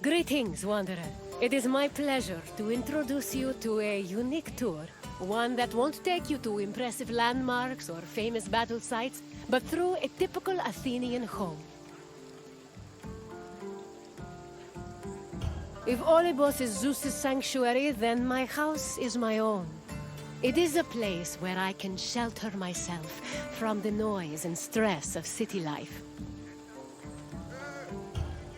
Greetings, Wanderer. It is my pleasure to introduce you to a unique tour. One that won't take you to impressive landmarks or famous battle sites, but through a typical Athenian home. If Olympus is Zeus's sanctuary, then my house is my own. It is a place where I can shelter myself from the noise and stress of city life.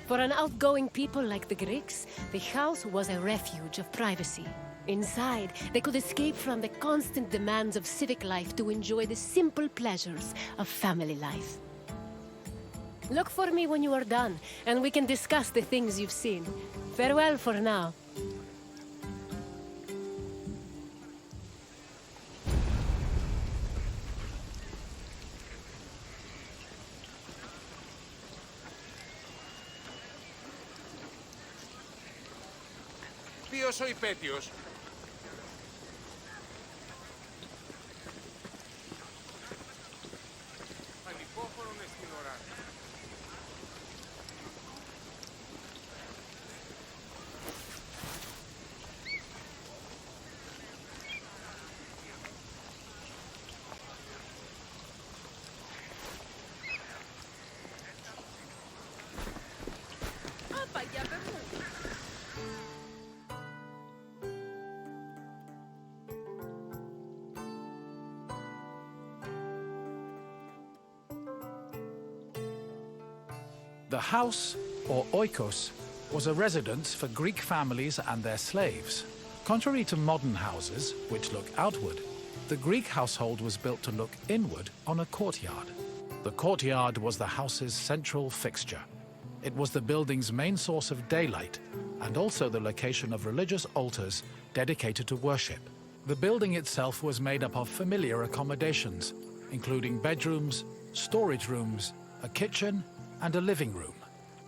For an outgoing people like the Greeks, the house was a refuge of privacy. Inside, they could escape from the constant demands of civic life to enjoy the simple pleasures of family life. Look for me when you are done, and we can discuss the things you've seen. Farewell for now. Ποιος ο υπέτειος? Ανυπόφορον εστιν ορά. The house, or oikos, was a residence for Greek families and their slaves. Contrary to modern houses, which look outward, the Greek household was built to look inward on a courtyard. The courtyard was the house's central fixture. It was the building's main source of daylight, and also the location of religious altars dedicated to worship. The building itself was made up of familiar accommodations, including bedrooms, storage rooms, a kitchen, and a living room.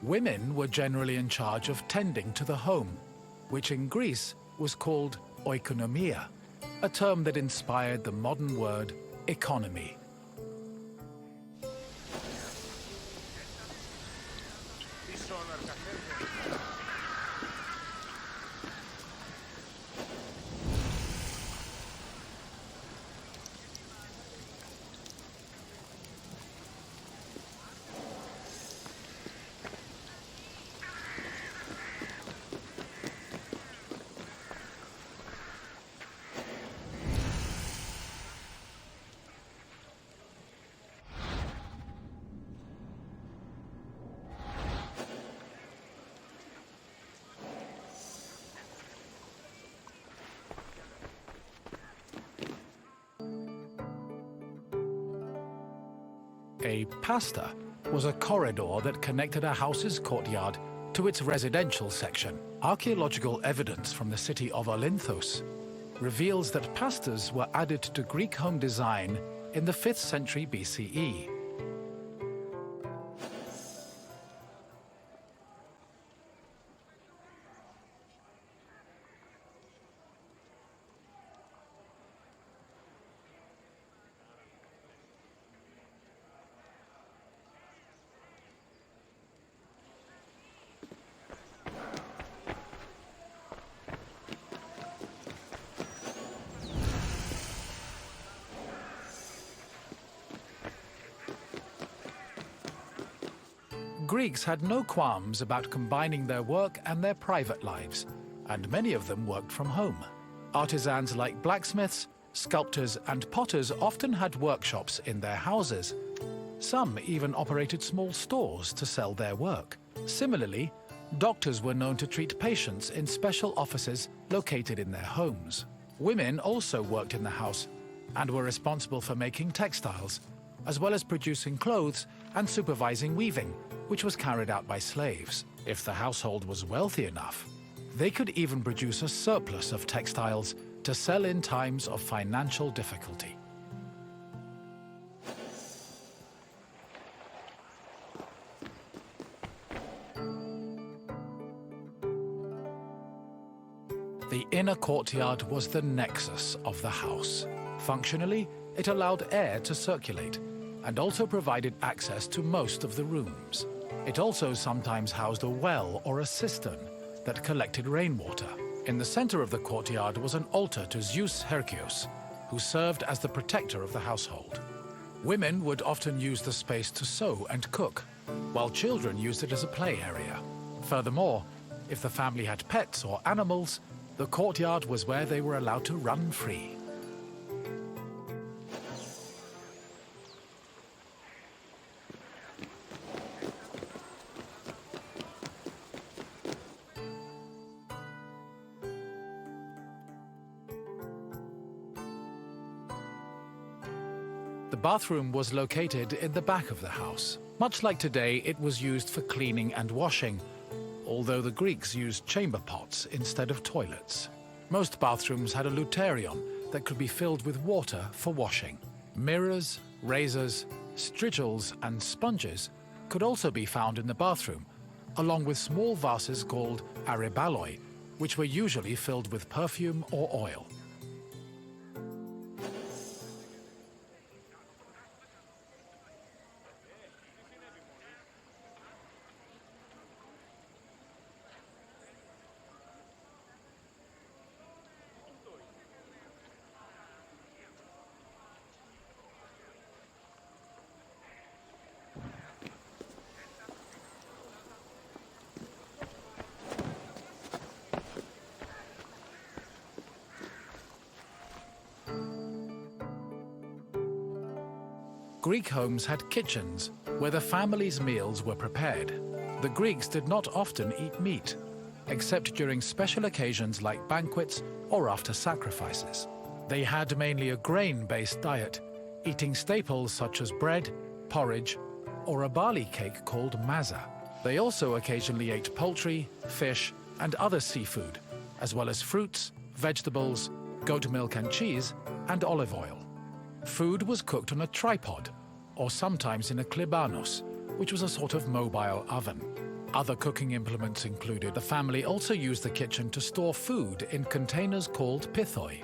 Women were generally in charge of tending to the home, which in Greece was called oikonomia, a term that inspired the modern word economy. A pasta was a corridor that connected a house's courtyard to its residential section. Archaeological evidence from the city of Olynthos reveals that pastas were added to Greek home design in the 5th century BCE. Greeks had no qualms about combining their work and their private lives, and many of them worked from home. Artisans like blacksmiths, sculptors, and potters often had workshops in their houses. Some even operated small stores to sell their work. Similarly, doctors were known to treat patients in special offices located in their homes. Women also worked in the house and were responsible for making textiles, as well as producing clothes and supervising weaving, which was carried out by slaves. If the household was wealthy enough, they could even produce a surplus of textiles to sell in times of financial difficulty. The inner courtyard was the nexus of the house. Functionally, it allowed air to circulate and also provided access to most of the rooms. It also sometimes housed a well or a cistern, that collected rainwater. In the center of the courtyard was an altar to Zeus Hercules, who served as the protector of the household. Women would often use the space to sew and cook, while children used it as a play area. Furthermore, if the family had pets or animals, the courtyard was where they were allowed to run free. The bathroom was located in the back of the house. Much like today, it was used for cleaning and washing, although the Greeks used chamber pots instead of toilets. Most bathrooms had a luterion that could be filled with water for washing. Mirrors, razors, strigils, and sponges could also be found in the bathroom, along with small vases called arebaloi, which were usually filled with perfume or oil. Greek homes had kitchens where the family's meals were prepared. The Greeks did not often eat meat, except during special occasions like banquets or after sacrifices. They had mainly a grain-based diet, eating staples such as bread, porridge, or a barley cake called maza. They also occasionally ate poultry, fish, and other seafood, as well as fruits, vegetables, goat milk and cheese, and olive oil. Food was cooked on a tripod, or sometimes in a klibanos, which was a sort of mobile oven. Other cooking implements included the family also used the kitchen to store food in containers called pithoi.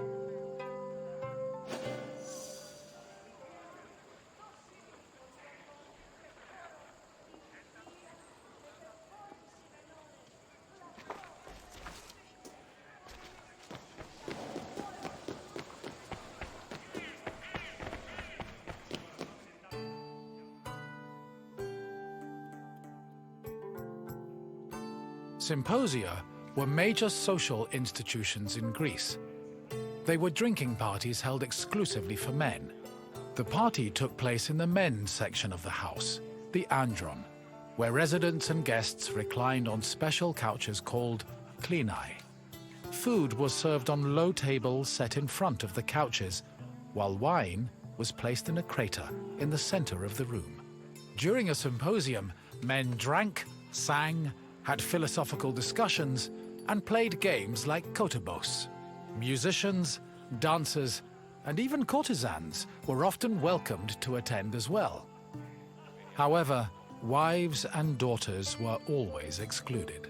Symposia were major social institutions in Greece. They were drinking parties held exclusively for men. The party took place in the men's section of the house, the andron, where residents and guests reclined on special couches called klinai. Food was served on low tables set in front of the couches, while wine was placed in a crater in the center of the room. During a symposium, men drank, sang, had philosophical discussions, and played games like kotobos. Musicians, dancers, and even courtesans were often welcomed to attend as well. However, wives and daughters were always excluded.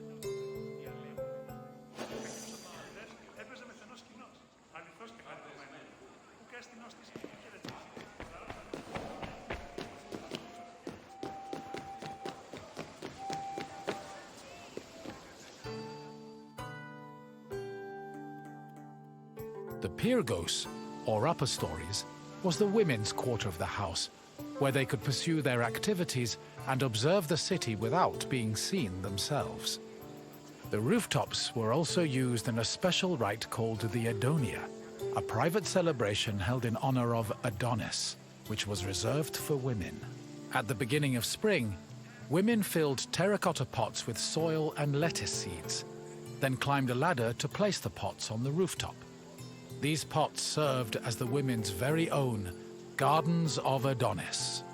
The Pyrgos, or upper stories, was the women's quarter of the house, where they could pursue their activities and observe the city without being seen themselves. The rooftops were also used in a special rite called the Adonia, a private celebration held in honor of Adonis, which was reserved for women. At the beginning of spring, women filled terracotta pots with soil and lettuce seeds, then climbed a ladder to place the pots on the rooftop. These pots served as the women's very own Gardens of Adonis.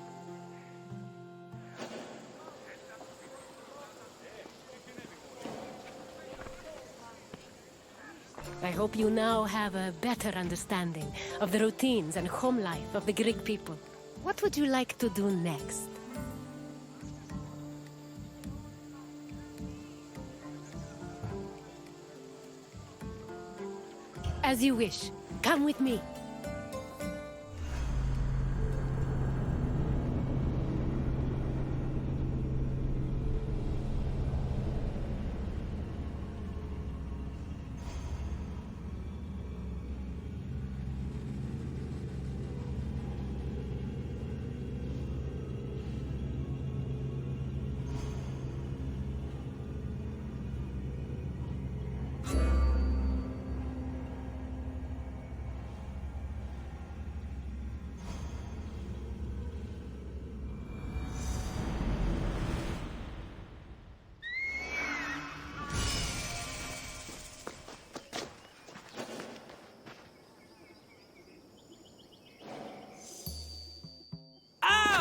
I hope you now have a better understanding of the routines and home life of the Greek people. What would you like to do next? As you wish. Come with me.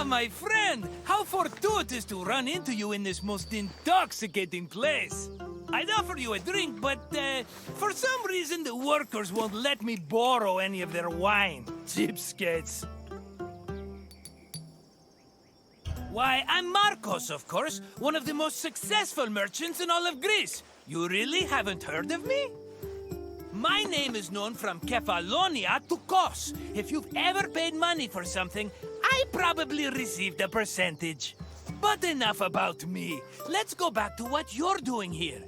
my friend! How fortuitous to run into you in this most intoxicating place. I'd offer you a drink, but for some reason the workers won't let me borrow any of their wine. Cheapskates. Why, I'm Marcos, of course, one of the most successful merchants in all of Greece. You really haven't heard of me? My name is known from Kefalonia to Kos. If you've ever paid money for something, I probably received a percentage. But enough about me. Let's go back to what you're doing here.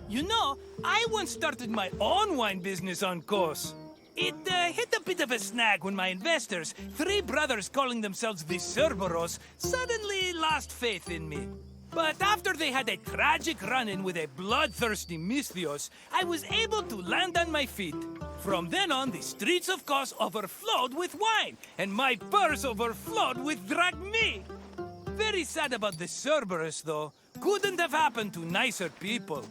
You know, I once started my own wine business on Kos. It hit a bit of a snag when my investors, three brothers calling themselves the Cerberos, suddenly lost faith in me. But after they had a tragic run-in with a bloodthirsty Misthios, I was able to land on my feet. From then on, the streets of Kos overflowed with wine, and my purse overflowed with drachmi. Very sad about the Cerberus, though. Couldn't have happened to nicer people.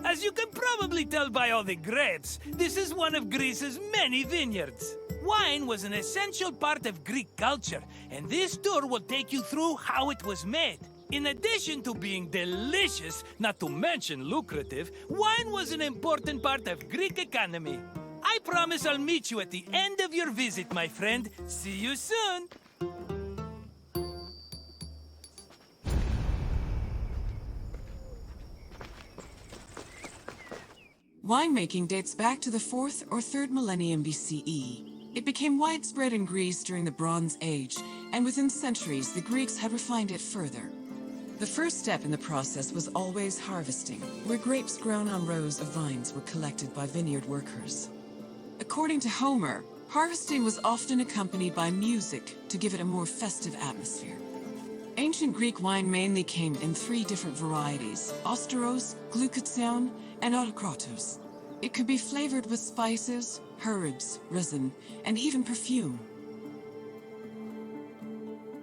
As you can probably tell by all the grapes, this is one of Greece's many vineyards. Wine was an essential part of Greek culture, and this tour will take you through how it was made. In addition to being delicious, not to mention lucrative, wine was an important part of Greek economy. I promise I'll meet you at the end of your visit, my friend. See you soon! Winemaking dates back to the 4th or 3rd millennium BCE. It became widespread in Greece during the Bronze Age, and within centuries the Greeks had refined it further. The first step in the process was always harvesting, where grapes grown on rows of vines were collected by vineyard workers. According to Homer, harvesting was often accompanied by music to give it a more festive atmosphere. Ancient Greek wine mainly came in 3 different varieties: Osteros, Glucathion, and Autokratos. It could be flavored with spices, herbs, resin, and even perfume.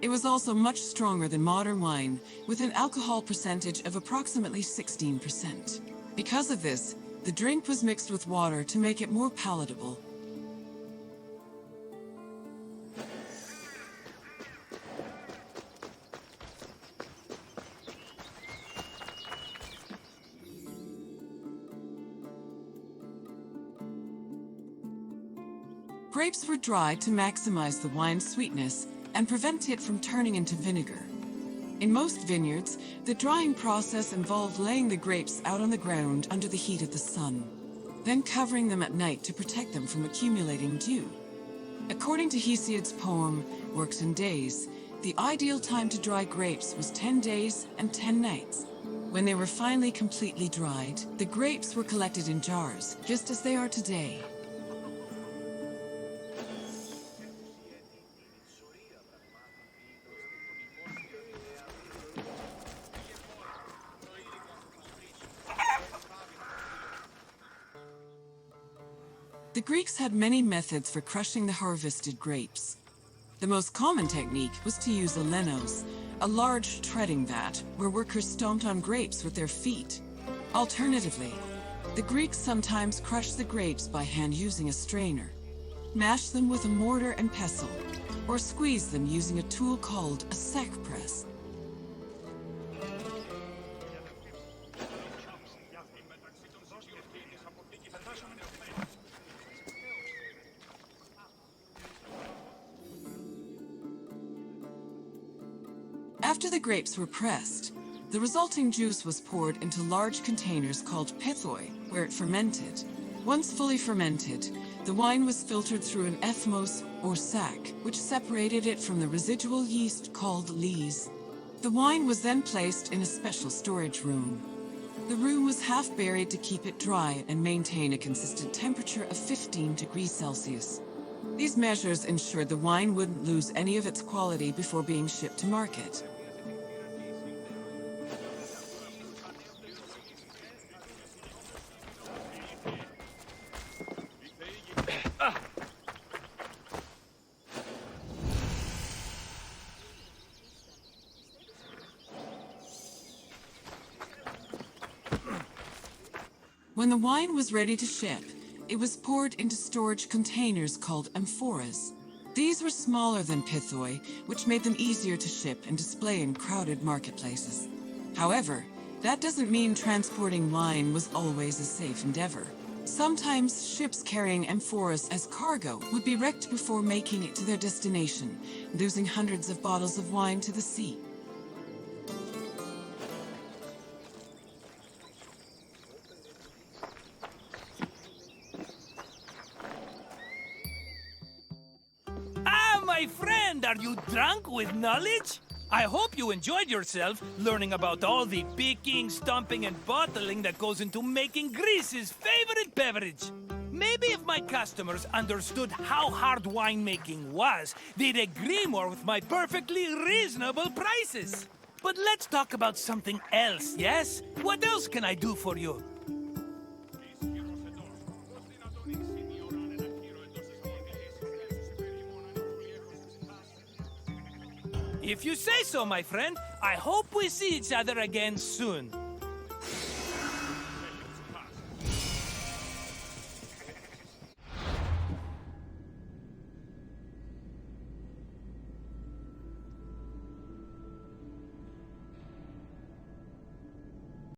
It was also much stronger than modern wine, with an alcohol percentage of approximately 16%. Because of this, the drink was mixed with water to make it more palatable. Grapes were dried to maximize the wine's sweetness and prevent it from turning into vinegar. In most vineyards, the drying process involved laying the grapes out on the ground under the heat of the sun, then covering them at night to protect them from accumulating dew. According to Hesiod's poem, Works and Days, the ideal time to dry grapes was 10 days and 10 nights. When they were finally completely dried, the grapes were collected in jars, just as they are today. The Greeks had many methods for crushing the harvested grapes. The most common technique was to use a lenos, a large treading vat where workers stomped on grapes with their feet. Alternatively, the Greeks sometimes crushed the grapes by hand using a strainer, mashed them with a mortar and pestle, or squeezed them using a tool called a sack press. After the grapes were pressed, the resulting juice was poured into large containers called pithoi, where it fermented. Once fully fermented, the wine was filtered through an ethmos, or sack, which separated it from the residual yeast called lees. The wine was then placed in a special storage room. The room was half buried to keep it dry and maintain a consistent temperature of 15 degrees Celsius. These measures ensured the wine wouldn't lose any of its quality before being shipped to market. When the wine was ready to ship, it was poured into storage containers called amphoras. These were smaller than pithoi, which made them easier to ship and display in crowded marketplaces. However, that doesn't mean transporting wine was always a safe endeavor. Sometimes ships carrying amphoras as cargo would be wrecked before making it to their destination, losing hundreds of bottles of wine to the sea. Ah, my friend, are you drunk with knowledge? I hope you enjoyed yourself learning about all the picking, stomping, and bottling that goes into making Greece's favorite beverage. Maybe if my customers understood how hard winemaking was, they'd agree more with my perfectly reasonable prices. But let's talk about something else, yes? What else can I do for you? If you say so, my friend, I hope we see each other again soon.